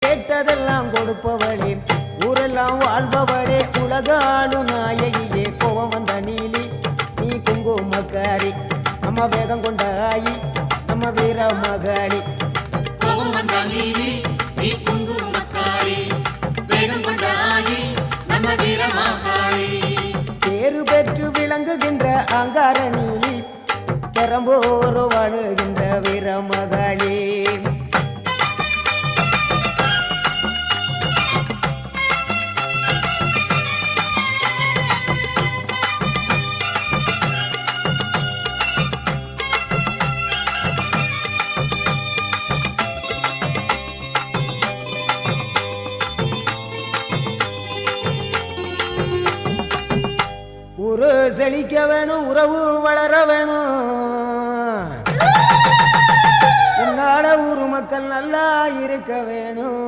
கேட்டதெல்லாம் கொடுப்பவளே, ஊரெல்லாம் வாழ்பவளே, உலகாளும் நாயகியே, கோவம் வந்த நீலி நீ குங்குமக்காரி, நம்ம வேகம் கொண்டாயி நம்ம வீர மகாளி. கோபம் வந்த நீலி நீ குங்குமக்காரி, வேகம் கொண்டாயி நம்ம வீர மகாளி. பேரு பெற்று விளங்குகின்ற அங்கார நீலி, பெரம்போரு வாழுகின்ற வீர மகாளி. ஊரு செழிக்க வேணும், உறவு வளர வேணும், உன்னால ஊரு மக்கள் நல்லா இருக்க வேணும்.